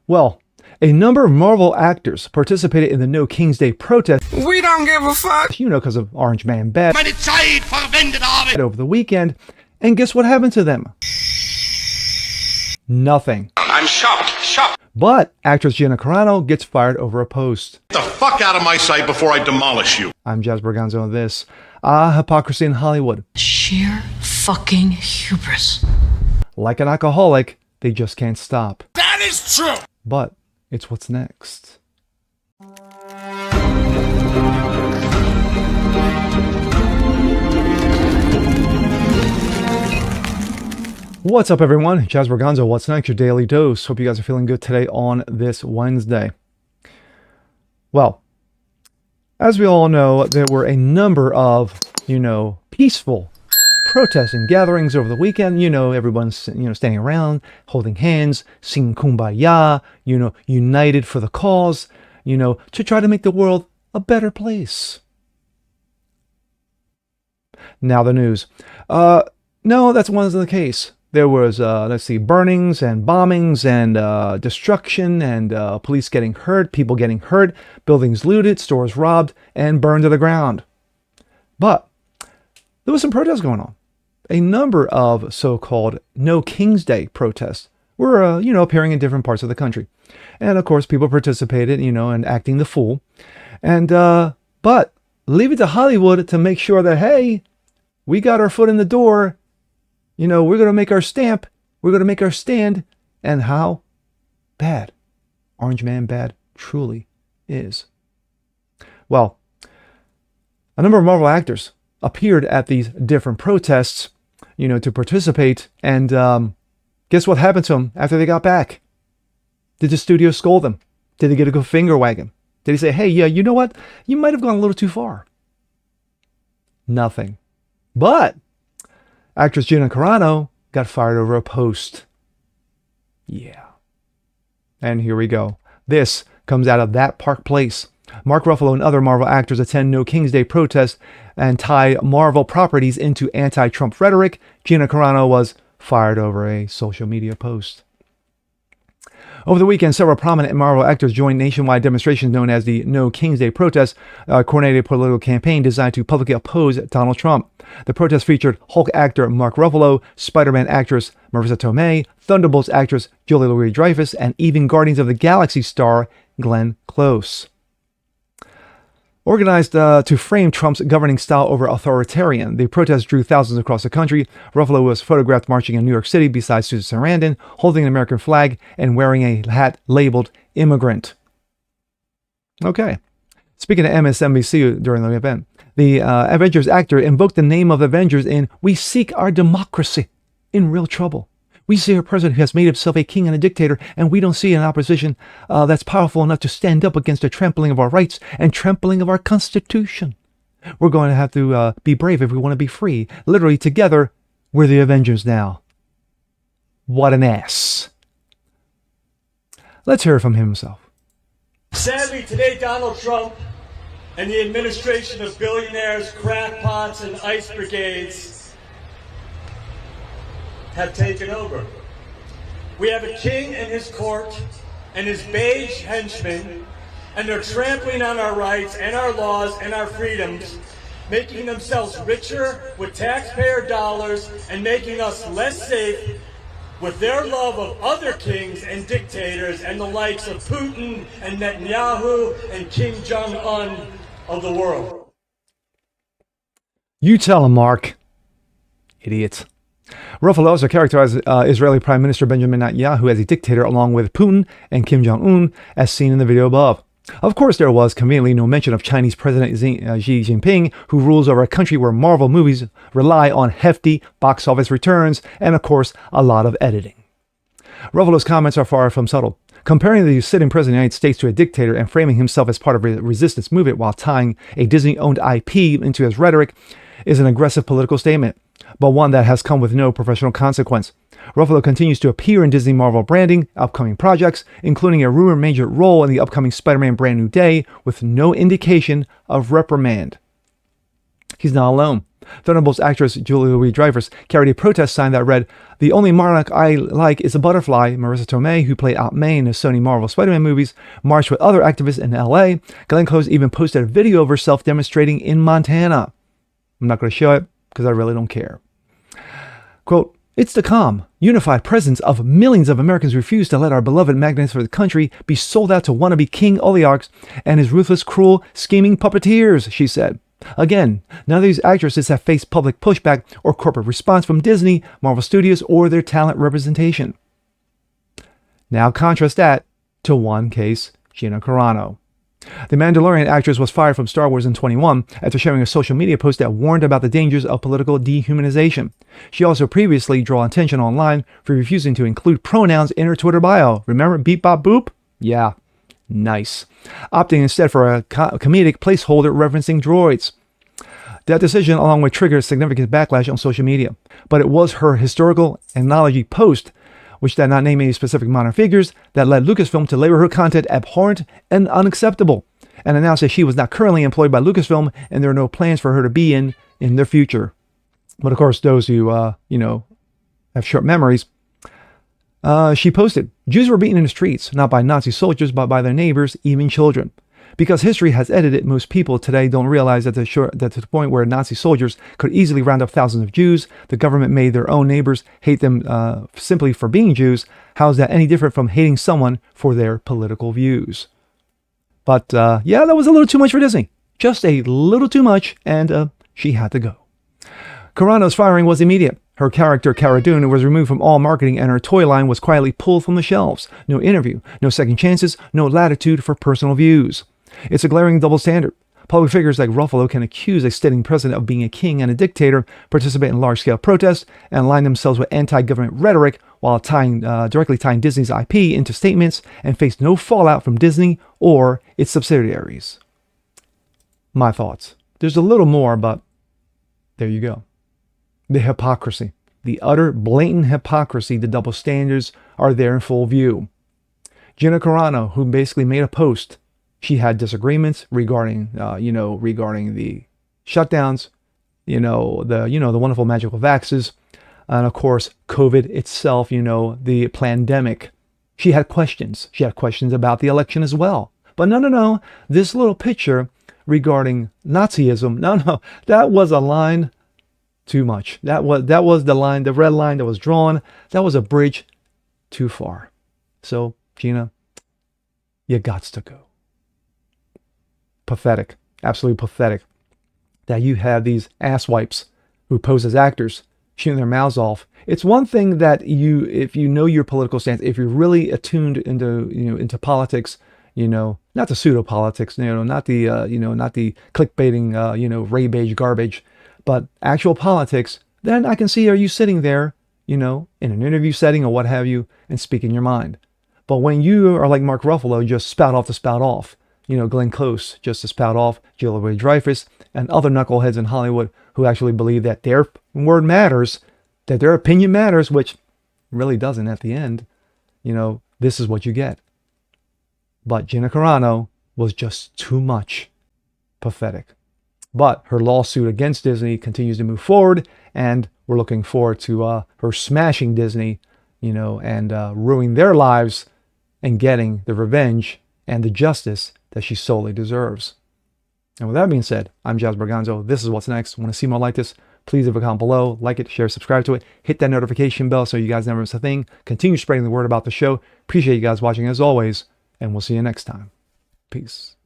Well, a number of Marvel actors participated in the No King's Day protest. We don't give a fuck. You know, because of Orange Man Bad over the weekend. And guess what happened to them? Nothing. I'm shocked. But actress Gina Carano gets fired over a post. Get the fuck out of my sight before I demolish you. I'm Jazz Berganzo on this. Hypocrisy in Hollywood. Sheer fucking hubris. Like an alcoholic, they just can't stop. That is true. But it's what's next. What's up, everyone? Jazz Berganzo, what's next? Your daily dose. Hope you guys are feeling good today on this Wednesday. Well, as we all know, there were a number of, peaceful protests and gatherings over the weekend. Everyone's, standing around, holding hands, singing Kumbaya, united for the cause, to try to make the world a better place. Now the news. No, that wasn't the case. There was, burnings and bombings and destruction and police getting hurt, people getting hurt, buildings looted, stores robbed, and burned to the ground. But there was some protests going on. A number of so-called No King's Day protests were, appearing in different parts of the country. And, of course, people participated, in acting the fool. And, but leave it to Hollywood to make sure that, hey, we got our foot in the door. We're going to make our stamp. We're going to make our stand. And how bad Orange Man Bad truly is. Well, a number of Marvel actors appeared at these different protests, to participate. And guess what happened to them after they got back? Did the studio scold them? Did they get a good finger wagging? Did he say, hey, yeah, you know what? You might have gone a little too far. Nothing. But actress Gina Carano got fired over a post. Yeah. And here we go. This comes out of That Park Place. Mark Ruffalo and other Marvel actors attend No King's Day protests and tie Marvel properties into anti-Trump rhetoric. Gina Carano was fired over a social media post. Over the weekend, several prominent Marvel actors joined nationwide demonstrations known as the No King's Day protests, a coordinated political campaign designed to publicly oppose Donald Trump. The protest featured Hulk actor Mark Ruffalo, Spider-Man actress Marisa Tomei, Thunderbolts actress Julia Louis-Dreyfus, and even Guardians of the Galaxy star Glenn Close. Organized to frame Trump's governing style over authoritarian, the protest drew thousands across the country. Ruffalo was photographed marching in New York City beside Susan Sarandon, holding an American flag and wearing a hat labeled immigrant. Okay. Speaking to MSNBC during the event, the Avengers actor invoked the name of Avengers in "We seek our democracy in real trouble. We see a president who has made himself a king and a dictator, and we don't see an opposition that's powerful enough to stand up against the trampling of our rights and trampling of our Constitution. We're going to have to be brave if we want to be free. Literally, together, we're the Avengers now." What an ass. Let's hear from him himself. Sadly, today, Donald Trump and the administration of billionaires, crackpots, and ice brigades have taken over. We have a king and his court and his beige henchmen, and they're trampling on our rights and our laws and our freedoms, making themselves richer with taxpayer dollars and making us less safe with their love of other kings and dictators and the likes of Putin and Netanyahu and Kim Jong-un of the world. You tell him, Mark. Idiot. Ruffalo also characterized Israeli Prime Minister Benjamin Netanyahu as a dictator along with Putin and Kim Jong-un, as seen in the video above. Of course, there was conveniently no mention of Chinese President Xi Jinping, who rules over a country where Marvel movies rely on hefty box office returns and, of course, a lot of editing. Ruffalo's comments are far from subtle. Comparing the sitting president of the United States to a dictator and framing himself as part of a resistance movement while tying a Disney-owned IP into his rhetoric is an aggressive political statement, but one that has come with no professional consequence. Ruffalo continues to appear in Disney Marvel branding, upcoming projects, including a rumored major role in the upcoming Spider-Man Brand New Day, with no indication of reprimand. He's not alone. Thunderbolts actress Julia Louis-Dreyfus carried a protest sign that read, "The only monarch I like is a butterfly." Marissa Tomei, who played Aunt May in the Sony Marvel Spider-Man movies, marched with other activists in LA. Glenn Close even posted a video of herself demonstrating in Montana. I'm not going to show it because I really don't care. Quote, "It's the calm, unified presence of millions of Americans who refuse to let our beloved magnificent country be sold out to wannabe king oligarchs and his ruthless, cruel, scheming puppeteers," she said. Again, none of these actresses have faced public pushback or corporate response from Disney, Marvel Studios, or their talent representation. Now contrast that to one case, Gina Carano. The Mandalorian actress was fired from Star Wars in 2021 after sharing a social media post that warned about the dangers of political dehumanization. She also previously drew attention online for refusing to include pronouns in her Twitter bio. Remember beep bop boop? Yeah, nice. Opting instead for a comedic placeholder referencing droids. That decision, along with, triggered significant backlash on social media. But it was her historical analogy post, which did not name any specific modern figures, that led Lucasfilm to label her content abhorrent and unacceptable, and announced that she was not currently employed by Lucasfilm and there are no plans for her to be in their future. But of course, those who, have short memories, she posted, "Jews were beaten in the streets, not by Nazi soldiers, but by their neighbors, even children. Because history has edited, most people today don't realize that to the point where Nazi soldiers could easily round up thousands of Jews, the government made their own neighbors hate them simply for being Jews. How is that any different from hating someone for their political views?" But yeah, that was a little too much for Disney. Just a little too much, and she had to go. Carano's firing was immediate. Her character, Cara Dune, was removed from all marketing and her toy line was quietly pulled from the shelves. No interview, no second chances, no latitude for personal views. It's a glaring double standard. Public figures like Ruffalo can accuse a sitting president of being a king and a dictator, participate in large-scale protests, and align themselves with anti-government rhetoric while directly tying Disney's IP into statements and face no fallout from Disney or its subsidiaries. My thoughts. There's a little more, but there you go. The hypocrisy. The utter, blatant hypocrisy, the double standards are there in full view. Gina Carano, who basically made a post, she had disagreements regarding the shutdowns, the wonderful magical vaxes, and of course, COVID itself, the pandemic. She had questions. She had questions about the election as well. But no, this little picture regarding Nazism, no, that was a line too much. That was the line, the red line that was drawn. That was a bridge too far. So, Gina, you gots to go. Pathetic, absolutely pathetic, that you have these asswipes who pose as actors shooting their mouths off. It's one thing that if you know your political stance, if you're really attuned into politics, not the pseudo politics, not the clickbaiting, Ray beige garbage, but actual politics, then I can see, are you sitting there, in an interview setting or what have you, and speaking your mind. But when you are like Mark Ruffalo, just spout off to spout off, Glenn Close just to spout off, Julia Louis-Dreyfus, and other knuckleheads in Hollywood who actually believe that their word matters, that their opinion matters, which really doesn't at the end. This is what you get. But Gina Carano was just too much. Pathetic. But her lawsuit against Disney continues to move forward, and we're looking forward to her smashing Disney, and ruining their lives and getting the revenge and the justice that she solely deserves. And with that being said, I'm Jazz Berganzo. This is What's Next. Want to see more like this? Please leave a comment below, like it, share, subscribe to it, hit that notification bell so you guys never miss a thing. Continue spreading the word about the show. Appreciate you guys watching as always, and we'll see you next time. Peace.